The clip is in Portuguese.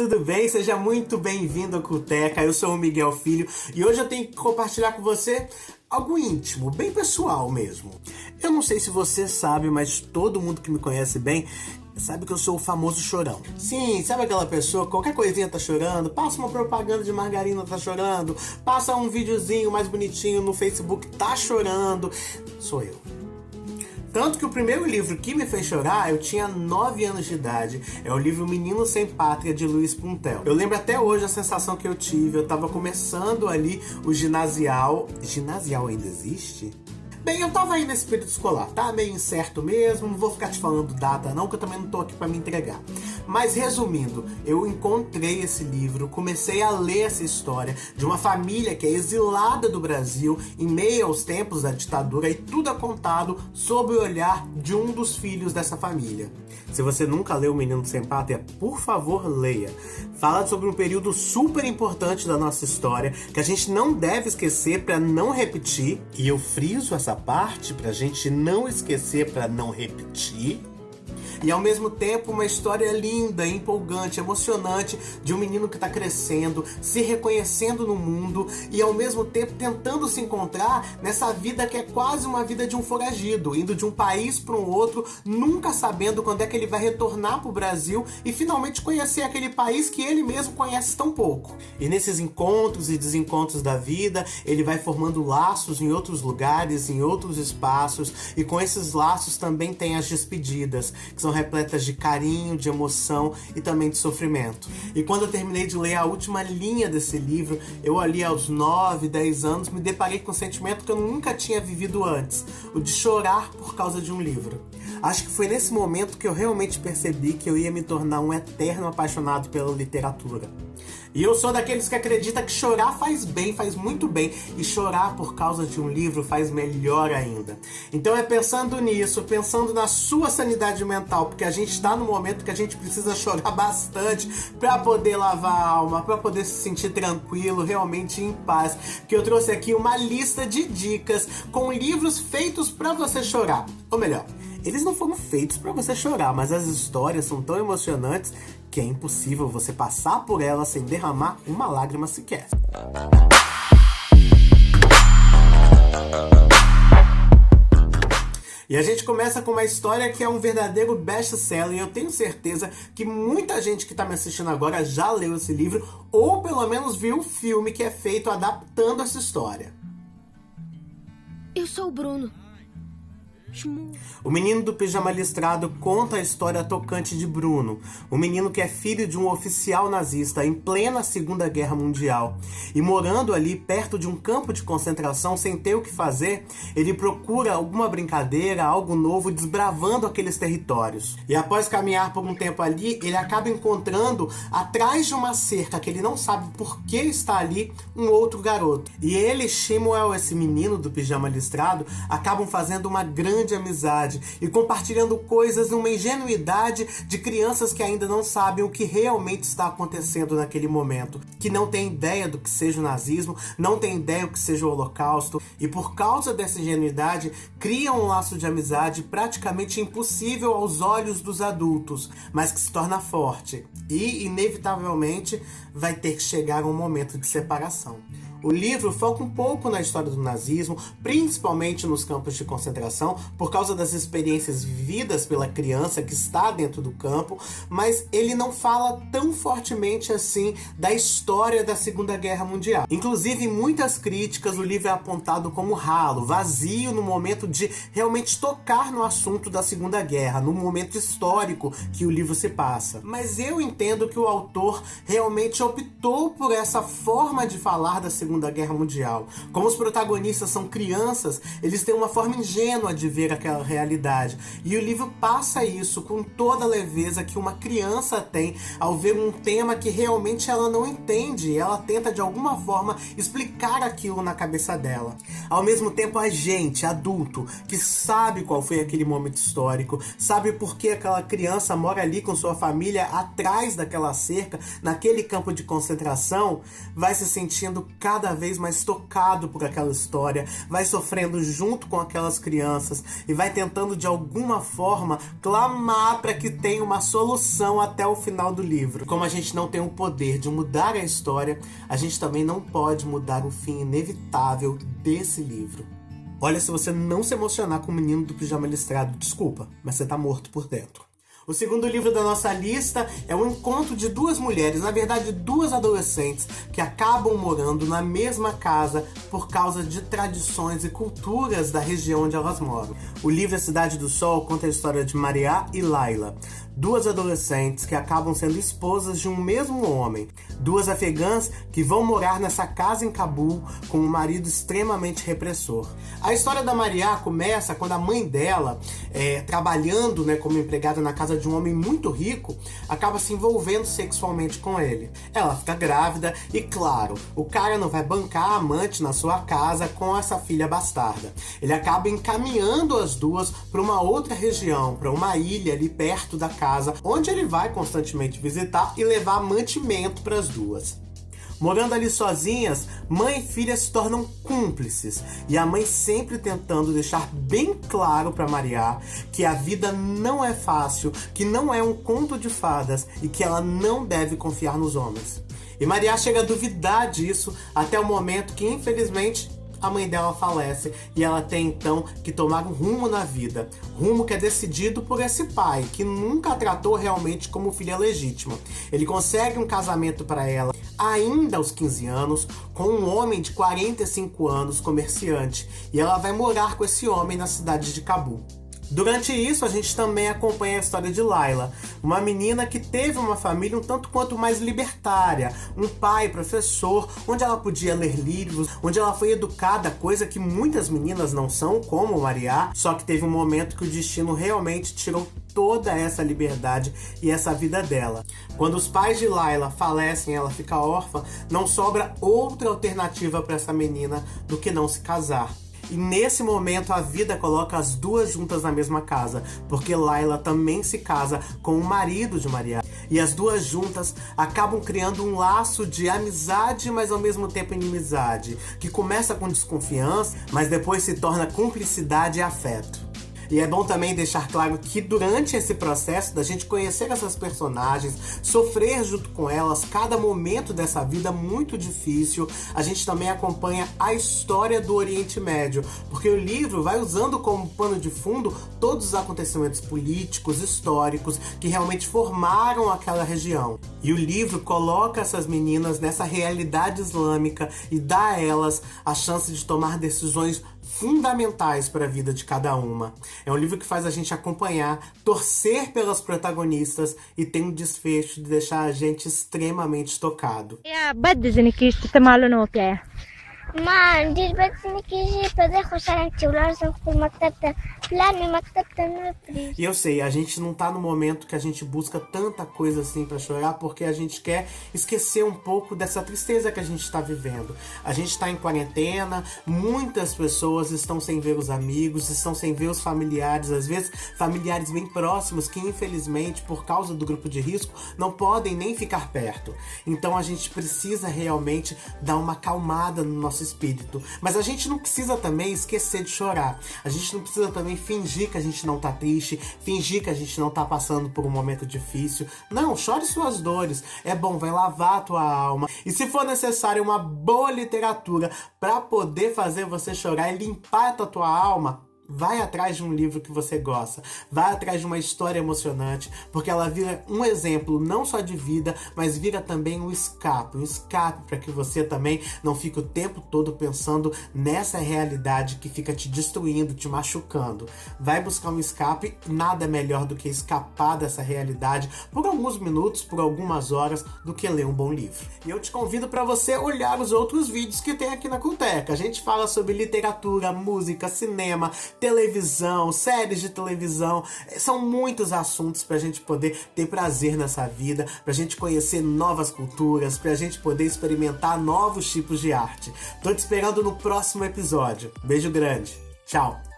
tudo bem? Seja muito bem-vindo ao Culteca. Eu sou o Miguel Filho e hoje eu tenho que compartilhar com você algo íntimo, bem pessoal mesmo. Eu não sei se você sabe, mas todo mundo que me conhece bem sabe que eu sou o famoso chorão. Sim, sabe aquela pessoa, qualquer coisinha tá chorando, passa uma propaganda de margarina, tá chorando, passa um videozinho mais bonitinho no Facebook, tá chorando. Sou eu. Tanto que o primeiro livro que me fez chorar, eu tinha 9 anos de idade. É o livro Menino Sem Pátria, de Luiz Puntel. Eu lembro até hoje a sensação que eu tive. Eu tava começando ali o ginasial. Ginasial ainda existe? Bem, eu tava aí nesse período escolar, tá meio incerto mesmo, não vou ficar te falando data não, que eu também não tô aqui pra me entregar. Mas resumindo, eu encontrei esse livro, comecei a ler essa história de uma família que é exilada do Brasil em meio aos tempos da ditadura e tudo é contado sob o olhar de um dos filhos dessa família. Se você nunca leu O Menino Sem Pátria, por favor, leia. Fala sobre um período super importante da nossa história que a gente não deve esquecer para não repetir. E eu friso essa parte pra gente não esquecer, para não repetir. E ao mesmo tempo uma história linda, empolgante, emocionante de um menino que está crescendo, se reconhecendo no mundo e ao mesmo tempo tentando se encontrar nessa vida que é quase uma vida de um foragido, indo de um país para um outro, nunca sabendo quando é que ele vai retornar para o Brasil e finalmente conhecer aquele país que ele mesmo conhece tão pouco. E nesses encontros e desencontros da vida, ele vai formando laços em outros lugares, em outros espaços, e com esses laços também tem as despedidas, que são repletas de carinho, de emoção e também de sofrimento. E quando eu terminei de ler a última linha desse livro, eu ali aos 9, 10 anos, me deparei com um sentimento que eu nunca tinha vivido antes, o de chorar por causa de um livro. Acho que foi nesse momento que eu realmente percebi que eu ia me tornar um eterno apaixonado pela literatura. E eu sou daqueles que acredita que chorar faz bem, faz muito bem, e chorar por causa de um livro faz melhor ainda. Então é pensando nisso, pensando na sua sanidade mental, porque a gente está no momento que a gente precisa chorar bastante para poder lavar a alma, para poder se sentir tranquilo, realmente em paz, que eu trouxe aqui uma lista de dicas com livros feitos para você chorar. Ou melhor, eles não foram feitos para você chorar, mas as histórias são tão emocionantes que é impossível você passar por elas sem derramar uma lágrima sequer. E a gente começa com uma história que é um verdadeiro best-seller, e eu tenho certeza que muita gente que está me assistindo agora já leu esse livro, ou pelo menos viu o filme que é feito adaptando essa história. Eu sou o Bruno. O Menino do Pijama Listrado conta a história tocante de Bruno, um menino que é filho de um oficial nazista em plena Segunda Guerra Mundial. E morando ali perto de um campo de concentração sem ter o que fazer, ele procura alguma brincadeira, algo novo, desbravando aqueles territórios. E após caminhar por um tempo ali, ele acaba encontrando, atrás de uma cerca que ele não sabe por que está ali, um outro garoto. E ele e Shmuel, esse menino do Pijama Listrado, acabam fazendo uma grande amizade e compartilhando coisas numa ingenuidade de crianças que ainda não sabem o que realmente está acontecendo naquele momento, que não tem ideia do que seja o nazismo, não tem ideia do que seja o Holocausto, e por causa dessa ingenuidade criam um laço de amizade praticamente impossível aos olhos dos adultos, mas que se torna forte e inevitavelmente vai ter que chegar um momento de separação. O livro foca um pouco na história do nazismo, principalmente nos campos de concentração, por causa das experiências vividas pela criança que está dentro do campo, mas ele não fala tão fortemente assim da história da Segunda Guerra Mundial. Inclusive, em muitas críticas, o livro é apontado como ralo, vazio no momento de realmente tocar no assunto da Segunda Guerra, no momento histórico que o livro se passa. Mas eu entendo que o autor realmente optou por essa forma de falar da Segunda Guerra Mundial. Como os protagonistas são crianças, eles têm uma forma ingênua de ver aquela realidade. E o livro passa isso com toda a leveza que uma criança tem ao ver um tema que realmente ela não entende. Ela tenta de alguma forma explicar aquilo na cabeça dela. Ao mesmo tempo, a gente, adulto, que sabe qual foi aquele momento histórico, sabe por que aquela criança mora ali com sua família atrás daquela cerca, naquele campo de concentração, vai se sentindo cada cada vez mais tocado por aquela história, vai sofrendo junto com aquelas crianças e vai tentando de alguma forma clamar para que tenha uma solução até o final do livro. Como a gente não tem o poder de mudar a história, a gente também não pode mudar o fim inevitável desse livro. Olha, se você não se emocionar com o menino do pijama listrado, desculpa, mas você tá morto por dentro. O segundo livro da nossa lista é o encontro de duas mulheres, na verdade duas adolescentes, que acabam morando na mesma casa por causa de tradições e culturas da região onde elas moram. O livro A Cidade do Sol conta a história de Maria e Laila, duas adolescentes que acabam sendo esposas de um mesmo homem, duas afegãs que vão morar nessa casa em Cabul com um marido extremamente repressor. A história da Maria começa quando a mãe dela, trabalhando como empregada na casa de um homem muito rico, acaba se envolvendo sexualmente com ele. Ela fica grávida e, claro, o cara não vai bancar a amante na sua casa com essa filha bastarda. Ele acaba encaminhando as duas para uma outra região, para uma ilha ali perto da casa, onde ele vai constantemente visitar e levar mantimento para as duas. Morando ali sozinhas, mãe e filha se tornam cúmplices, e a mãe sempre tentando deixar bem claro para Maria que a vida não é fácil, que não é um conto de fadas e que ela não deve confiar nos homens. E Maria chega a duvidar disso até o momento que, infelizmente, a mãe dela falece e ela tem então que tomar um rumo na vida. Rumo que é decidido por esse pai, que nunca a tratou realmente como filha legítima. Ele consegue um casamento para ela, ainda aos 15 anos, com um homem de 45 anos, comerciante. E ela vai morar com esse homem na cidade de Cabul. Durante isso, a gente também acompanha a história de Laila, uma menina que teve uma família um tanto quanto mais libertária, um pai professor, onde ela podia ler livros, onde ela foi educada, coisa que muitas meninas não são, como Maria, só que teve um momento que o destino realmente tirou toda essa liberdade e essa vida dela. Quando os pais de Laila falecem e ela fica órfã, não sobra outra alternativa para essa menina do que não se casar. E nesse momento a vida coloca as duas juntas na mesma casa, porque Laila também se casa com o marido de Maria. E as duas juntas acabam criando um laço de amizade, mas ao mesmo tempo inimizade, que começa com desconfiança, mas depois se torna cumplicidade e afeto. E é bom também deixar claro que durante esse processo da gente conhecer essas personagens, sofrer junto com elas cada momento dessa vida muito difícil, a gente também acompanha a história do Oriente Médio, porque o livro vai usando como pano de fundo todos os acontecimentos políticos, históricos, que realmente formaram aquela região. E o livro coloca essas meninas nessa realidade islâmica e dá a elas a chance de tomar decisões fundamentais para a vida de cada uma. É um livro que faz a gente acompanhar, torcer pelas protagonistas e tem um desfecho de deixar a gente extremamente tocado. ما ندير بس انك يجي بدي خشارك ولا في مكتبة فلان مكتبة نفري. E eu sei, a gente não tá no momento que a gente busca tanta coisa assim pra chorar, porque a gente quer esquecer um pouco dessa tristeza que a gente tá vivendo. A gente tá em quarentena, muitas pessoas estão sem ver os amigos, estão sem ver os familiares, às vezes familiares bem próximos que infelizmente, por causa do grupo de risco, não podem nem ficar perto. Então a gente precisa realmente dar uma acalmada no nosso espírito. Mas a gente não precisa também esquecer de chorar. A gente não precisa também fingir que a gente não tá triste, fingir que a gente não tá passando por um momento difícil. Não, chore suas dores. É bom, vai lavar a tua alma. E se for necessário uma boa literatura para poder fazer você chorar e limpar a tua alma, vai atrás de um livro que você gosta, vai atrás de uma história emocionante, porque ela vira um exemplo não só de vida, mas vira também um escape para que você também não fique o tempo todo pensando nessa realidade que fica te destruindo, te machucando. Vai buscar um escape, nada melhor do que escapar dessa realidade por alguns minutos, por algumas horas, do que ler um bom livro. E eu te convido para você olhar os outros vídeos que tem aqui na Culteca. A gente fala sobre literatura, música, cinema, televisão, séries de televisão. São muitos assuntos pra gente poder ter prazer nessa vida, pra gente conhecer novas culturas, pra gente poder experimentar novos tipos de arte. Tô te esperando no próximo episódio. Beijo grande. Tchau.